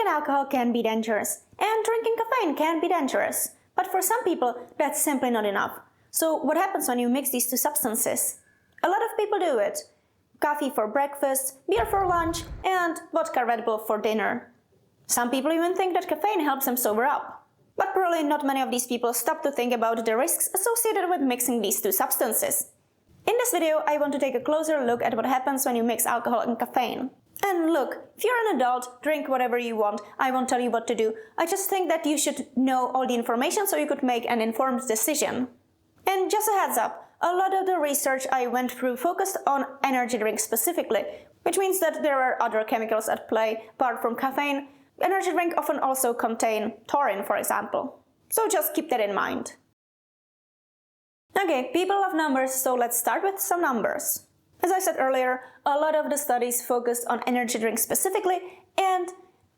drinking alcohol can be dangerous, and drinking caffeine can be dangerous. But for some people, that's simply not enough. So what happens when you mix these two substances? A lot of people do it. Coffee for breakfast, beer for lunch, and vodka Red Bull for dinner. Some people even think that caffeine helps them sober up. But probably not many of these people stop to think about the risks associated with mixing these two substances. In this video, I want to take a closer look at what happens when you mix alcohol and caffeine. And look, if you're an adult, drink whatever you want, I won't tell you what to do. I just think that you should know all the information so you could make an informed decision. And just a heads up, a lot of the research I went through focused on energy drinks specifically, which means that there are other chemicals at play apart from caffeine. Energy drinks often also contain taurine, for example. So just keep that in mind. Okay, people love numbers, so let's start with some numbers. As I said earlier, a lot of the studies focused on energy drinks specifically, and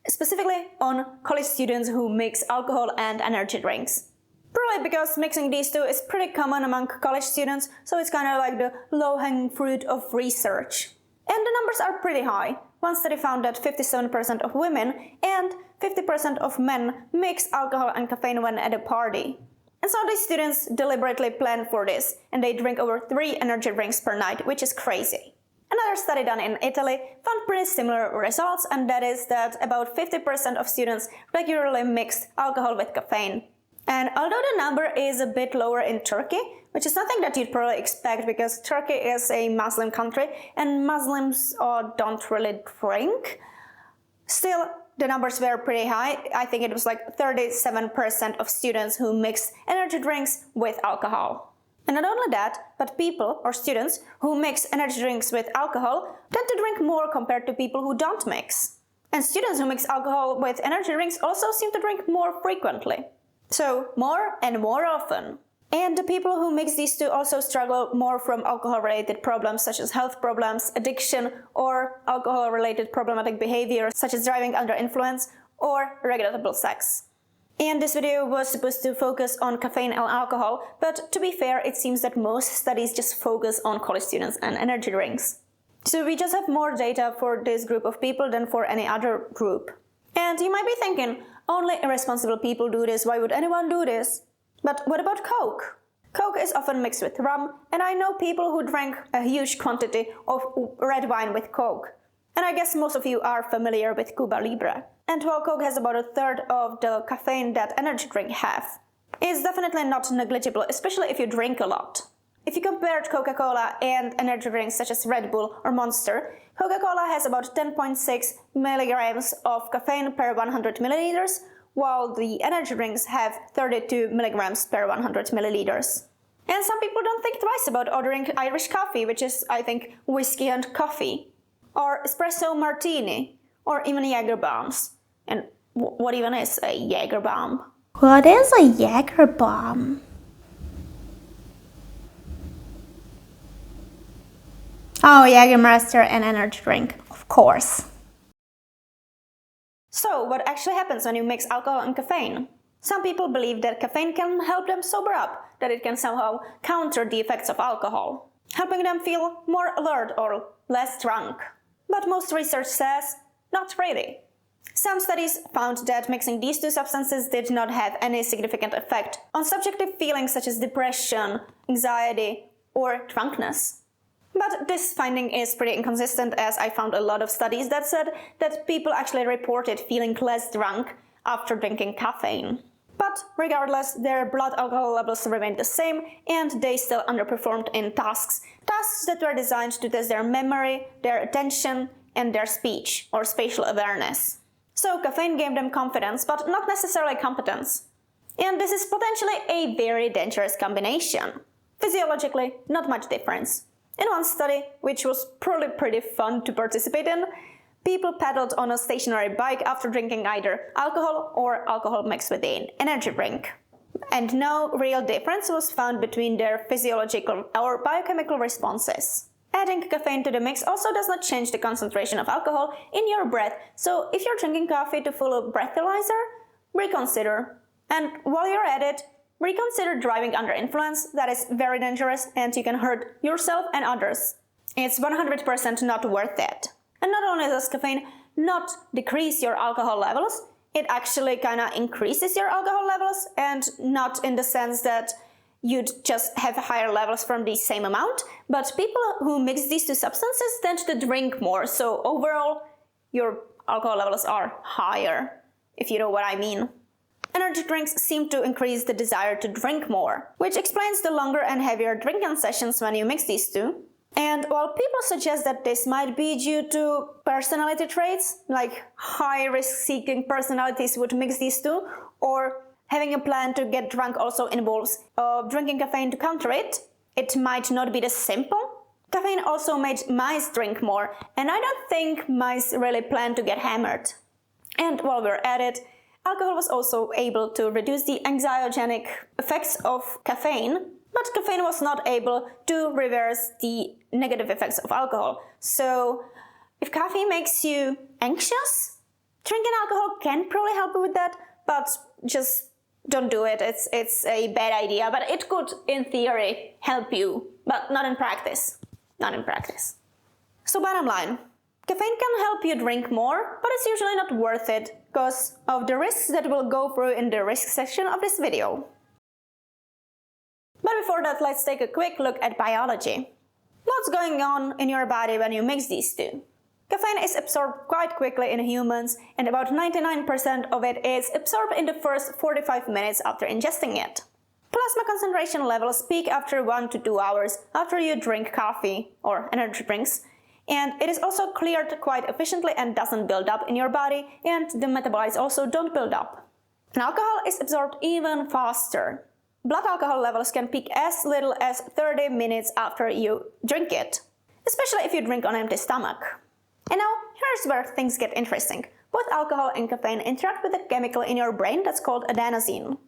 specifically on college students who mix alcohol and energy drinks. Probably because mixing these two is pretty common among college students, so it's kind of like the low-hanging fruit of research. And the numbers are pretty high. One study found that 57% of women and 50% of men mix alcohol and caffeine when at a party. And so these students deliberately plan for this, and they drink over 3 energy drinks per night, which is crazy. Another study done in Italy found pretty similar results, and that is that about 50% of students regularly mixed alcohol with caffeine. And although the number is a bit lower in Turkey, which is nothing that you'd probably expect because Turkey is a Muslim country and Muslims don't really drink, still the numbers were pretty high. I think it was like 37% of students who mixed energy drinks with alcohol. And not only that, but people or students who mix energy drinks with alcohol tend to drink more compared to people who don't mix. And students who mix alcohol with energy drinks also seem to drink more frequently. So more and more often. And the people who mix these two also struggle more from alcohol-related problems such as health problems, addiction, or alcohol-related problematic behavior such as driving under influence or irregular sex. And this video was supposed to focus on caffeine and alcohol, but to be fair, it seems that most studies just focus on college students and energy drinks. So we just have more data for this group of people than for any other group. And you might be thinking, only irresponsible people do this, why would anyone do this? But what about Coke? Coke is often mixed with rum, and I know people who drank a huge quantity of red wine with Coke. And I guess most of you are familiar with Cuba Libre. And while Coke has about a third of the caffeine that energy drinks have, it's definitely not negligible, especially if you drink a lot. If you compared Coca-Cola and energy drinks such as Red Bull or Monster, Coca-Cola has about 10.6 milligrams of caffeine per 100 milliliters, while the energy drinks have 32 milligrams per 100 milliliters. And some people don't think twice about ordering Irish coffee, which is, I think, whiskey and coffee, or espresso martini, or even Jager bombs. And what even is a Jager bomb? What is a Jager bomb? Oh, Jägermeister and energy drink, of course. So, what actually happens when you mix alcohol and caffeine? Some people believe that caffeine can help them sober up, that it can somehow counter the effects of alcohol, helping them feel more alert or less drunk. But most research says, not really. Some studies found that mixing these two substances did not have any significant effect on subjective feelings such as depression, anxiety, or drunkenness. But this finding is pretty inconsistent, as I found a lot of studies that said that people actually reported feeling less drunk after drinking caffeine. But regardless, their blood alcohol levels remained the same and they still underperformed in tasks that were designed to test their memory, their attention, and their speech or spatial awareness. So caffeine gave them confidence, but not necessarily competence. And this is potentially a very dangerous combination. Physiologically, not much difference. In one study, which was probably pretty fun to participate in, people pedaled on a stationary bike after drinking either alcohol or alcohol mixed with an energy drink. And no real difference was found between their physiological or biochemical responses. Adding caffeine to the mix also does not change the concentration of alcohol in your breath, so if you're drinking coffee to full of breathalyzer, reconsider. And while you're at it, reconsider driving under influence. That is very dangerous and you can hurt yourself and others. It's 100% not worth it. And not only does caffeine not decrease your alcohol levels. It actually kind of increases your alcohol levels, and not in the sense that you'd just have higher levels from the same amount, but people who mix these two substances tend to drink more, so overall your alcohol levels are higher, if you know what I mean. Energy drinks seem to increase the desire to drink more, which explains the longer and heavier drinking sessions when you mix these two. And while people suggest that this might be due to personality traits, like high risk-seeking personalities would mix these two, or having a plan to get drunk also involves drinking caffeine to counter it, it might not be this simple. Caffeine also made mice drink more, and I don't think mice really plan to get hammered. And while we're at it, alcohol was also able to reduce the anxiogenic effects of caffeine, but caffeine was not able to reverse the negative effects of alcohol. So if caffeine makes you anxious, drinking alcohol can probably help you with that, but just don't do it. It's a bad idea, but it could, in theory, help you, but not in practice. Not in practice. So bottom line, caffeine can help you drink more, but it's usually not worth it because of the risks that we'll go through in the risk section of this video. But before that, let's take a quick look at biology. What's going on in your body when you mix these two? Caffeine is absorbed quite quickly in humans, and about 99% of it is absorbed in the first 45 minutes after ingesting it. Plasma concentration levels peak after 1 to 2 hours after you drink coffee or energy drinks, and it is also cleared quite efficiently and doesn't build up in your body, and the metabolites also don't build up. And alcohol is absorbed even faster. Blood alcohol levels can peak as little as 30 minutes after you drink it, especially if you drink on an empty stomach. And now, here's where things get interesting. Both alcohol and caffeine interact with a chemical in your brain that's called adenosine.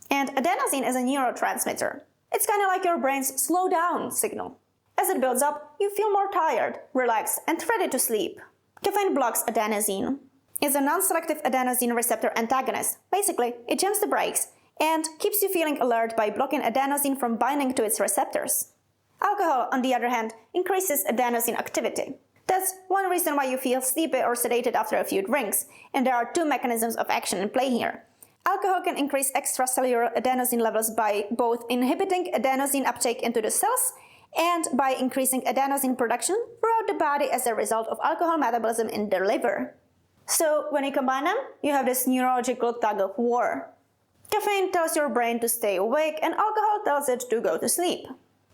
And adenosine is a neurotransmitter. It's kind of like your brain's slow down signal. As it builds up, you feel more tired, relaxed, and ready to sleep. Caffeine blocks adenosine. It's a non-selective adenosine receptor antagonist. Basically, it jams the brakes and keeps you feeling alert by blocking adenosine from binding to its receptors. Alcohol, on the other hand, increases adenosine activity. That's one reason why you feel sleepy or sedated after a few drinks, and there are two mechanisms of action in play here. Alcohol can increase extracellular adenosine levels by both inhibiting adenosine uptake into the cells and by increasing adenosine production throughout the body as a result of alcohol metabolism in the liver. So when you combine them, you have this neurological tug of war. Caffeine tells your brain to stay awake and alcohol tells it to go to sleep.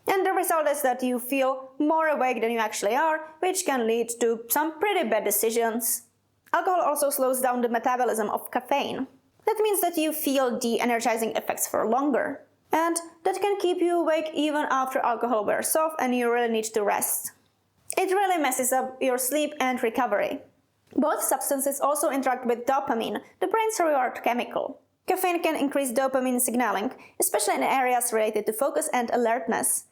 And the result is that you feel more awake than you actually are, which can lead to some pretty bad decisions. Alcohol also slows down the metabolism of caffeine. That means that you feel the energizing effects for longer. And that can keep you awake even after alcohol wears off and you really need to rest. It really messes up your sleep and recovery. Both substances also interact with dopamine, the brain's reward chemical. Caffeine can increase dopamine signaling, especially in areas related to focus and alertness.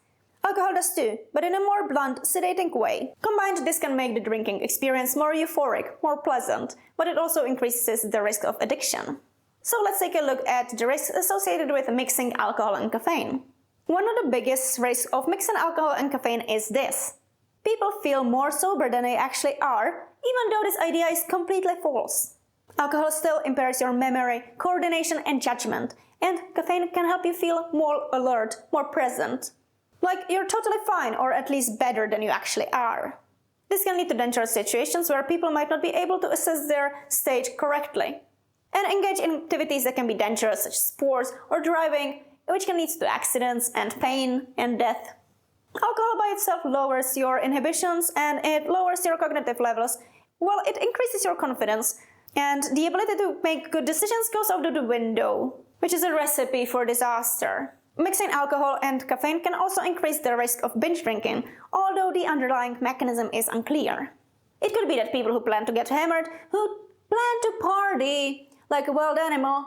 Alcohol does too, but in a more blunt, sedating way. Combined, this can make the drinking experience more euphoric, more pleasant, but it also increases the risk of addiction. So let's take a look at the risks associated with mixing alcohol and caffeine. One of the biggest risks of mixing alcohol and caffeine is this. People feel more sober than they actually are, even though this idea is completely false. Alcohol still impairs your memory, coordination, and judgment, and caffeine can help you feel more alert, more present. Like you're totally fine, or at least better than you actually are. This can lead to dangerous situations where people might not be able to assess their state correctly, and engage in activities that can be dangerous, such as sports or driving, which can lead to accidents and pain and death. Alcohol by itself lowers your inhibitions and it lowers your cognitive levels, while it increases your confidence, and the ability to make good decisions goes out of the window, which is a recipe for disaster. Mixing alcohol and caffeine can also increase the risk of binge drinking, although the underlying mechanism is unclear. It could be that people who plan to get hammered, who plan to party like a wild animal,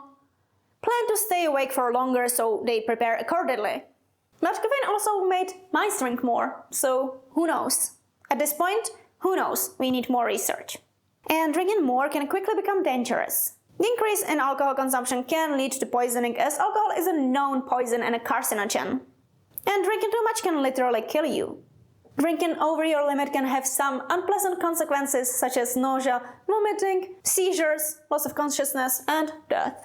plan to stay awake for longer, so they prepare accordingly. But caffeine also made mice drink more, so who knows? At this point, who knows? We need more research. And drinking more can quickly become dangerous. The increase in alcohol consumption can lead to poisoning, as alcohol is a known poison and a carcinogen. And drinking too much can literally kill you. Drinking over your limit can have some unpleasant consequences such as nausea, vomiting, seizures, loss of consciousness, and death.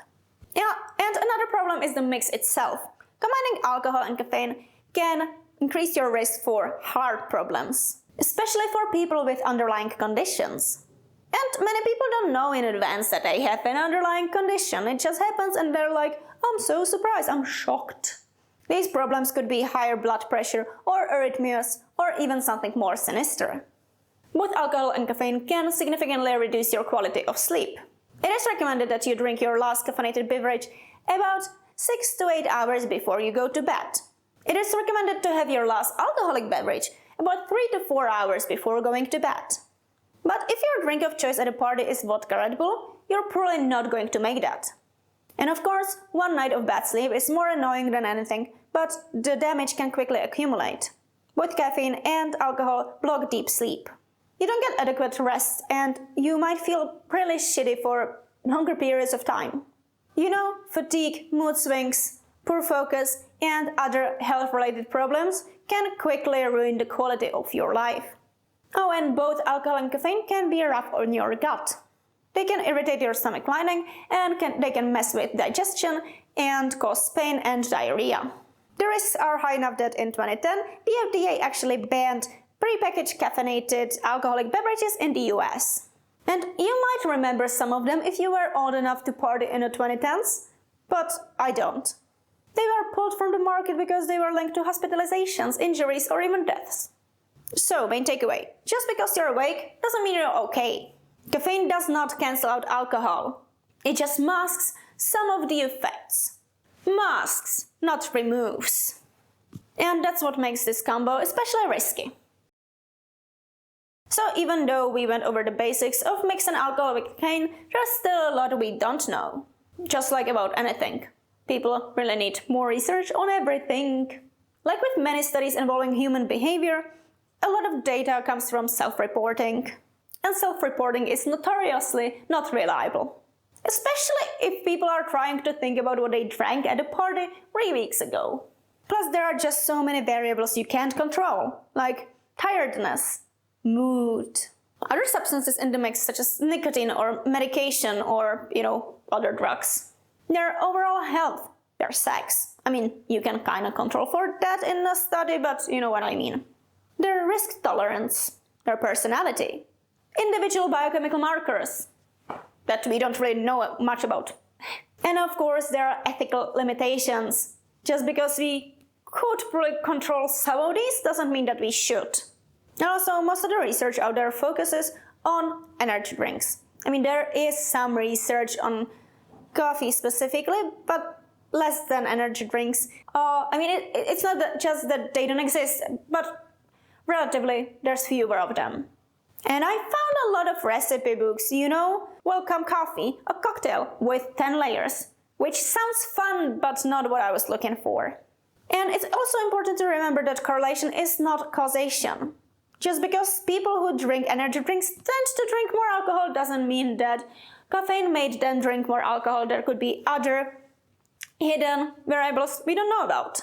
Yeah, and another problem is the mix itself. Combining alcohol and caffeine can increase your risk for heart problems, especially for people with underlying conditions. And many people don't know in advance that they have an underlying condition. It just happens and they're like, I'm so surprised, I'm shocked. These problems could be higher blood pressure or arrhythmias or even something more sinister. Both alcohol and caffeine can significantly reduce your quality of sleep. It is recommended that you drink your last caffeinated beverage about 6 to 8 hours before you go to bed. It is recommended to have your last alcoholic beverage about 3 to 4 hours before going to bed. But if your drink of choice at a party is vodka Red Bull, you're probably not going to make that. And of course, one night of bad sleep is more annoying than anything, but the damage can quickly accumulate. Both caffeine and alcohol block deep sleep. You don't get adequate rest and you might feel really shitty for longer periods of time. You know, fatigue, mood swings, poor focus, and other health-related problems can quickly ruin the quality of your life. Oh, and both alcohol and caffeine can be rough on your gut. They can irritate your stomach lining and they can mess with digestion and cause pain and diarrhea. The risks are high enough that in 2010, the FDA actually banned prepackaged caffeinated alcoholic beverages in the US. And you might remember some of them if you were old enough to party in the 2010s, but I don't. They were pulled from the market because they were linked to hospitalizations, injuries, or even deaths. So, main takeaway, just because you're awake doesn't mean you're okay. Caffeine does not cancel out alcohol. It just masks some of the effects. Masks, not removes. And that's what makes this combo especially risky. So even though we went over the basics of mixing alcohol with caffeine, there's still a lot we don't know. Just like about anything. People really need more research on everything. Like with many studies involving human behavior, a lot of data comes from self-reporting. And self-reporting is notoriously not reliable. Especially if people are trying to think about what they drank at a party 3 weeks ago. Plus, there are just so many variables you can't control, like tiredness, mood, other substances in the mix such as nicotine or medication or, other drugs. Their overall health, their sex. I mean, you can kinda control for that in a study, but you know what I mean. Their risk tolerance, their personality, individual biochemical markers that we don't really know much about. And of course, there are ethical limitations. Just because we could probably control some of these doesn't mean that we should. And also, most of the research out there focuses on energy drinks. I mean, there is some research on coffee specifically, but less than energy drinks. It's not just that they don't exist, but relatively, there's fewer of them. And I found a lot of recipe books, Welcome Coffee, a cocktail with 10 layers, which sounds fun, but not what I was looking for. And it's also important to remember that correlation is not causation. Just because people who drink energy drinks tend to drink more alcohol doesn't mean that caffeine made them drink more alcohol. There could be other hidden variables we don't know about.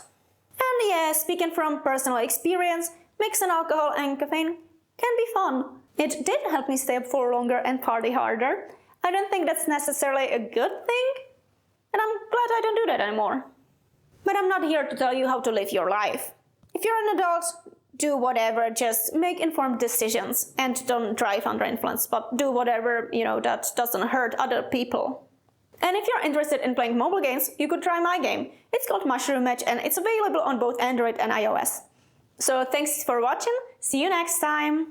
And yeah, speaking from personal experience, mixing alcohol and caffeine can be fun. It did help me stay up for longer and party harder. I don't think that's necessarily a good thing, and I'm glad I don't do that anymore. But I'm not here to tell you how to live your life. If you're an adult, do whatever, just make informed decisions and don't drive under influence, but do whatever, that doesn't hurt other people. And if you're interested in playing mobile games, you could try my game. It's called Mushroom Match and it's available on both Android and iOS. So thanks for watching, see you next time!